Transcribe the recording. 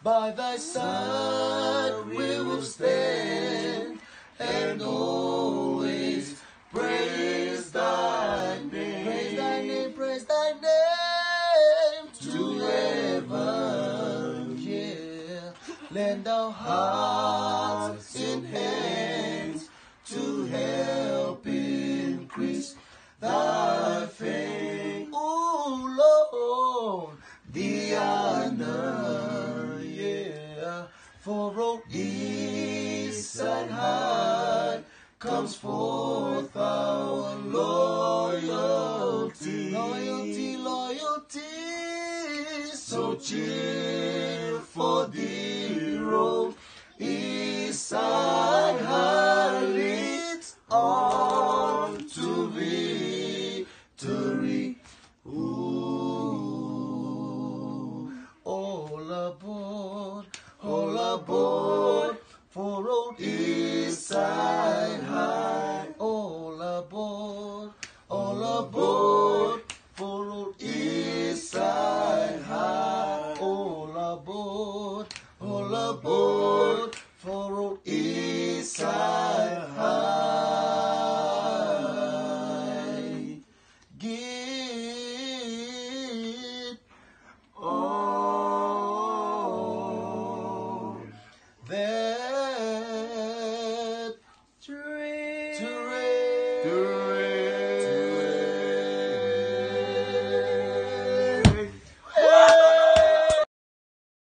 By thy side we will stand and always praise thy name. Praise thy name, praise thy name to heaven. Yeah, lend our hearts in hands to help increase thy fame. Oh Lord, the honor, yeah, for oh east and high comes forth our loyalty. Loyalty, loyalty, so cheer for the road east side high leads on to victory. Ooh, all aboard.